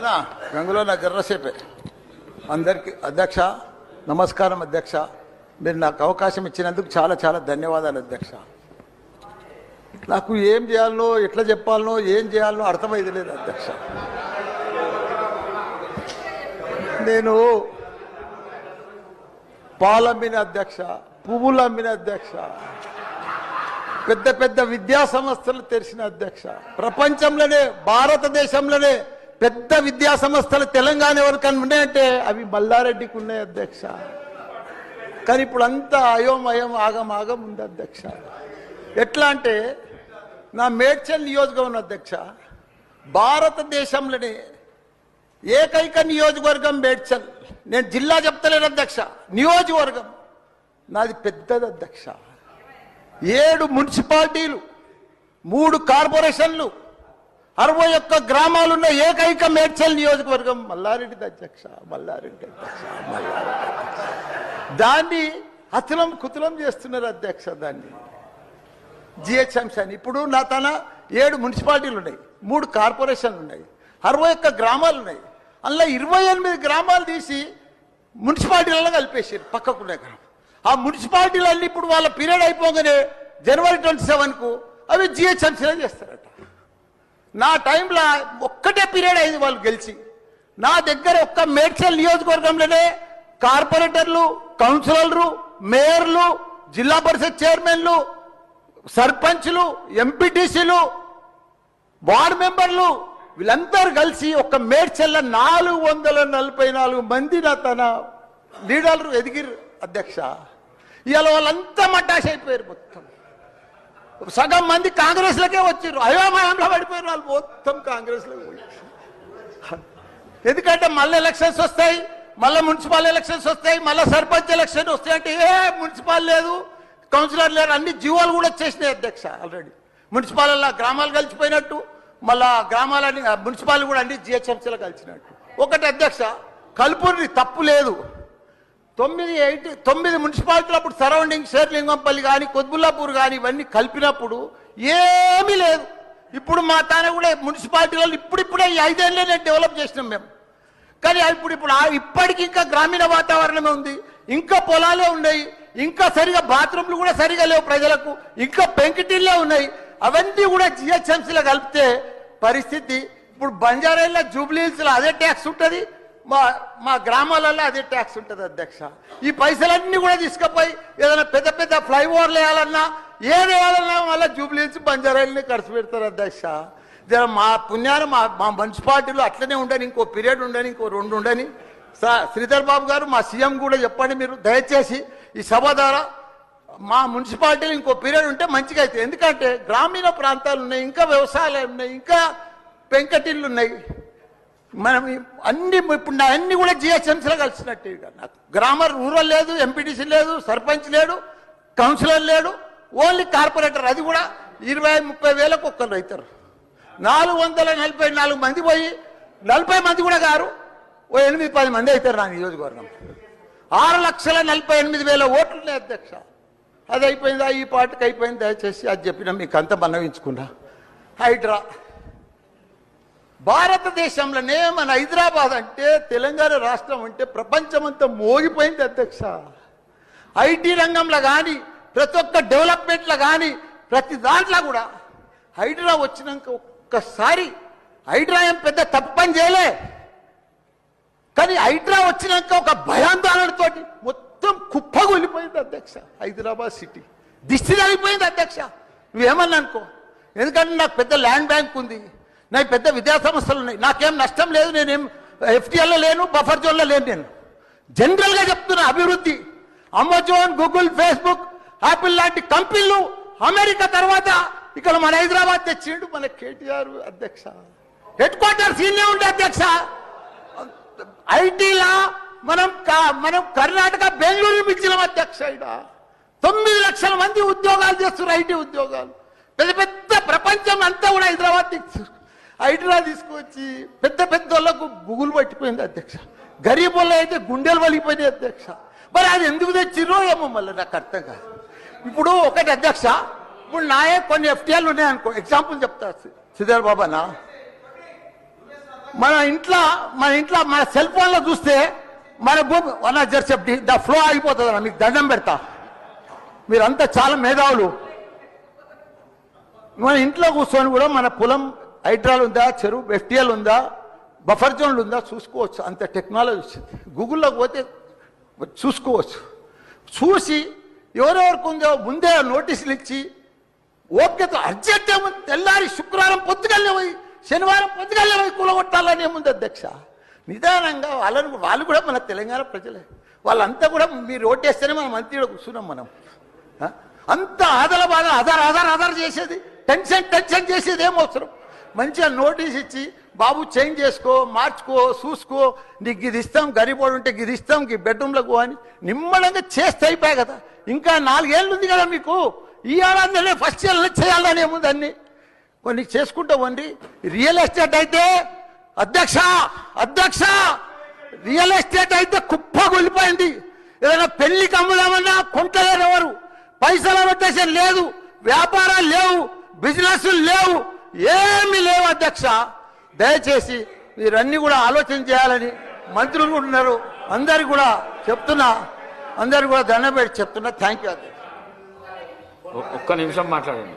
గంగులో నా గర్రసేపే అందరికీ అధ్యక్ష నమస్కారం అధ్యక్ష మీరు నాకు అవకాశం ఇచ్చినందుకు చాలా చాలా ధన్యవాదాలు అధ్యక్ష నాకు ఏం చేయాలనో ఎట్లా చెప్పాలనో ఏం చేయాలనో అర్థమైంది లేదు అధ్యక్ష నేను పాలమ్మిన అధ్యక్ష పువ్వులు అమ్మిన అధ్యక్ష పెద్ద పెద్ద విద్యా సంస్థలు తెరిచిన అధ్యక్ష ప్రపంచంలోనే భారతదేశంలోనే పెద్ద విద్యా సంస్థలు తెలంగాణ ఎవరికన్నా ఉన్నాయంటే అవి మల్లారెడ్డికి ఉన్నాయి అధ్యక్ష కానీ ఇప్పుడు అంతా అయోమయం ఆగం ఉంది అధ్యక్ష ఎట్లా అంటే నా మేడ్చల్ నియోజకవర్గం అధ్యక్ష భారతదేశంలోనే ఏకైక నియోజకవర్గం మేడ్చల్ నేను జిల్లా చెప్తలేను అధ్యక్ష నియోజకవర్గం నాది పెద్దది అధ్యక్ష 7 మున్సిపాలిటీలు 3 కార్పొరేషన్లు 61 గ్రామాలున్న ఏకైక మేడ్చల్ నియోజకవర్గం మల్లారెడ్డి అధ్యక్ష మల్లారెడ్డి దాన్ని అతులం కుతులం చేస్తున్నారు అధ్యక్ష దాన్ని జిహెచ్ఎంసీ అని ఇప్పుడు నా తన 7 మున్సిపాలిటీలు ఉన్నాయి 3 కార్పొరేషన్లు ఉన్నాయి 61 గ్రామాలు ఉన్నాయి అందులో 28 గ్రామాలు తీసి మున్సిపాలిటీలలో కలిపేసారు పక్కకునే గ్రామం ఆ మున్సిపాలిటీలన్నీ ఇప్పుడు వాళ్ళ పీరియడ్ అయిపోగానే జనవరి 27కు అవి జిహెచ్ఎంసీలో చేస్తారట నా టైంలో ఒక్కటే పీరియడ్ అయింది వాళ్ళు గెలిచి నా దగ్గర ఒక్క మేడ్చల్ నియోజకవర్గంలోనే కార్పొరేటర్లు కౌన్సిలర్లు మేయర్లు జిల్లా పరిషత్ చైర్మన్లు సర్పంచ్లు ఎంపీటీసీలు వార్డు మెంబర్లు వీళ్ళందరూ కలిసి ఒక్క మేడ్చల్ల 444 మంది నా తన లీడర్లు ఎదిగిరు అధ్యక్ష ఇవాళ వాళ్ళంతా మటాష్ అయిపోయారు మొత్తం సగం మంది కాంగ్రెస్లకే వచ్చారు అయోమయంలో పడిపోయారు వాళ్ళు మొత్తం కాంగ్రెస్లో పోయి ఎందుకంటే మళ్ళీ ఎలక్షన్స్ వస్తాయి మళ్ళీ మున్సిపల్ ఎలక్షన్స్ వస్తాయి మళ్ళీ సర్పంచ్ ఎలక్షన్ వస్తాయి అంటే మున్సిపల్ లేదు కౌన్సిలర్ లేరు అన్ని జీవోలు కూడా వచ్చేసినాయి అధ్యక్ష ఆల్రెడీ మున్సిపాల్లో గ్రామాలు కలిసిపోయినట్టు మళ్ళా గ్రామాలన్నీ మున్సిపాల్ కూడా అన్ని జిహెచ్ఎంసీలో కలిసినట్టు ఒకటి అధ్యక్ష కల్పూరి తప్పు లేదు 9 మున్సిపాలిటీలు అప్పుడు సరౌండింగ్ శేర్లింగంపల్లి కానీ కొద్బుల్లాపూర్ కానీ ఇవన్నీ కలిపినప్పుడు ఏమీ లేదు ఇప్పుడు మా తానే కూడా మున్సిపాలిటీలలో ఇప్పుడిప్పుడే ఈ 5 ఏళ్ళనే డెవలప్ చేసినాం మేము కానీ ఇప్పుడు ఇప్పటికి ఇంకా గ్రామీణ వాతావరణమే ఉంది ఇంకా పొలాలే ఉన్నాయి ఇంకా సరిగా బాత్రూమ్లు కూడా సరిగా లేవు ప్రజలకు ఇంకా పెంకిటిల్లే ఉన్నాయి అవన్నీ కూడా జిహెచ్ఎంసీలో కలిపితే పరిస్థితి ఇప్పుడు బంజారాయిల్లో జూబ్లీహిల్స్లో అదే ట్యాక్స్ ఉంటుంది మా గ్రామాలలో అదే ట్యాక్స్ ఉంటుంది అధ్యక్ష ఈ పైసలన్నీ కూడా తీసుకుపోయి ఏదైనా పెద్ద పెద్ద ఫ్లైఓవర్లు వేయాలన్నా ఏది వేయాలన్నా మళ్ళీ జూబ్లీహిల్స్ బంజారాయిల్ని ఖర్చు పెడతారు అధ్యక్ష మా పుణ్యాన్ని మా మున్సిపాలిటీలో అట్లనే ఉండని ఇంకో పీరియడ్ ఉండని ఇంకో 2 ఉండని శ్రీధర్ బాబు గారు మా సీఎం కూడా చెప్పండి మీరు దయచేసి ఈ సభ ద్వారా మా మున్సిపాలిటీలో ఇంకో పీరియడ్ ఉంటే మంచిగా అవుతుంది ఎందుకంటే గ్రామీణ ప్రాంతాలు ఉన్నాయి ఇంకా వ్యవసాయాలు ఉన్నాయి ఇంకా పెంకటిళ్ళు ఉన్నాయి మనం అన్ని ఇప్పుడు అన్ని కూడా జిహెచ్ఎంసీలో కలిసినట్టు నాకు గ్రామర్ రూరల్ లేదు ఎంపీటీసీ లేదు సర్పంచ్ లేడు కౌన్సిలర్ లేడు ఓన్లీ కార్పొరేటర్ అది కూడా 20-30 వేలకు ఒక్కరు అవుతారు 444 మంది పోయి 40 మంది కూడా గారు 8-10 మంది అవుతారు నా నియోజకవర్గం 6,48,000 ఓట్లు ఉన్నాయి అధ్యక్ష అది అయిపోయిందా ఈ పార్టీకి అయిపోయింది దయచేసి అది చెప్పినా మీకు అంత మనవించుకున్నా హైడ్రా భారతదేశంలోనే మన హైదరాబాద్ అంటే తెలంగాణ రాష్ట్రం అంటే ప్రపంచమంతా మోగిపోయింది అధ్యక్ష ఐటీ రంగంలో కానీ ప్రతి ఒక్క డెవలప్మెంట్లో కానీ ప్రతి దాంట్లో కూడా హైడ్రా వచ్చినాక ఒక్కసారి హైడ్రా ఏం పెద్ద తప్పని చేయలే కానీ హైడ్రా వచ్చినాక ఒక భయాందోళనతో మొత్తం కుప్పగొలిపోయింది అధ్యక్ష హైదరాబాద్ సిటీ దిష్టి తగిలిపోయింది అధ్యక్ష నువ్వేమన్నా అనుకో ఎందుకంటే నాకు పెద్ద ల్యాండ్ బ్యాంక్ ఉంది నాకు పెద్ద విద్యా సంస్థలు ఉన్నాయి నాకేం నష్టం లేదు నేనేం ఎఫ్టీఎల్లో లేను బఫర్ జోన్లో లేను నేను జనరల్గా చెప్తున్నా అభివృద్ధి అమెజాన్ గూగుల్ ఫేస్బుక్ యాపిల్ లాంటి కంపెనీలు అమెరికా తర్వాత ఇక్కడ మన హైదరాబాద్ తెచ్చిండు మన కేటీఆర్ అధ్యక్ష హెడ్ క్వార్టర్స్ ఈయనే ఉండే అధ్యక్ష ఐటీలా మనం కర్ణాటక బెంగళూరు మించినాం అధ్యక్ష ఇక్కడ 9 లక్షల మంది ఉద్యోగాలు చేస్తున్నారు ఐటీ ఉద్యోగాలు పెద్ద పెద్ద ప్రపంచం అంతా కూడా హైదరాబాద్ తీసుకొచ్చి పెద్ద పెద్ద వాళ్ళకు బుగులు పట్టిపోయింది అధ్యక్ష గరీబ్ వాళ్ళు అయితే గుండెలు వలిగిపోయినాయి అధ్యక్ష మరి అది ఎందుకు తెచ్చిరో ఏమో మళ్ళీ నాకు అర్థం కాదు ఇప్పుడు ఒకటి అధ్యక్ష ఇప్పుడు నాయే కొన్ని ఎఫ్టీఎల్ ఉన్నాయనుకో ఎగ్జాంపుల్ చెప్తా శ్రీధర్ బాబా మన ఇంట్లో మన సెల్ ఫోన్లో చూస్తే మన భూమి వన్ జర్సెప్టి ద ఫ్లో అయిపోతుంది అన్న. మీకు దండం పెడతా, మీరంతా చాలా మేధావులు. మన ఇంట్లో కూర్చొని కూడా మన పొలం హైడ్రాల్ ఉందా, చెరువు ఎఫ్టీఎల్ ఉందా, బఫర్ జోన్లు ఉందా చూసుకోవచ్చు. అంత టెక్నాలజీ వచ్చింది. గూగుల్లోకి పోతే చూసుకోవచ్చు. చూసి ఎవరెవరికి ఉందో ముందే నోటీసులు ఇచ్చి ఓకేతో అర్జెంట్ ఏముంది, తెల్లారి శుక్రవారం పొద్దుగల్లే పోయి శనివారం పొద్దుగల్లే పోయి కూలగొట్టాలని ఏముంది అధ్యక్ష. నిదానంగా వాళ్ళు కూడా మన తెలంగాణ ప్రజలే. వాళ్ళంతా కూడా మీరు ఓటేస్తేనే మనం మంత్రిలో కూర్చున్నాం. మనం అంత ఆదల బాధ ఆధార్ చేసేది, టెన్షన్ చేసేది ఏం అవసరం. మంచిగా నోటీస్ ఇచ్చి బాబు చేంజ్ చేసుకో, మార్చుకో, చూసుకో, నీకు ఇది ఇస్తాం, గరీబోడు ఉంటే ఇది ఇస్తాం, ఈ బెడ్రూమ్లకు అని నిమ్మడంగా చేస్తే అయిపోయాయి కదా. ఇంకా 4 ఏళ్ళు ఉంది కదా మీకు. ఈ ఏడాదిలో ఫస్ట్ ఇయర్ చేయాలని ఏముంది, అన్ని కొన్ని చేసుకుంటా వండి. రియల్ ఎస్టేట్ అయితే అధ్యక్ష రియల్ ఎస్టేట్ అయితే కుప్పగొల్లిపోయింది. ఏదైనా పెళ్లికి అమ్ముదామన్నా కొంటలేరు ఎవరు, పైసలు పెట్టేసి లేదు, వ్యాపారాలు లేవు, బిజినెస్ లేవు, ఏమీ లేవు అధ్యక్ష. దయచేసి మీరన్నీ కూడా ఆలోచన చేయాలని మంత్రులు కూడా ఉన్నారు. అందరికి కూడా చెప్తున్నా, అందరికి కూడా దండం పెట్టి చెప్తున్నా. థ్యాంక్ యూ అధ్యక్ష. ఒక్క నిమిషం మాట్లాడండి.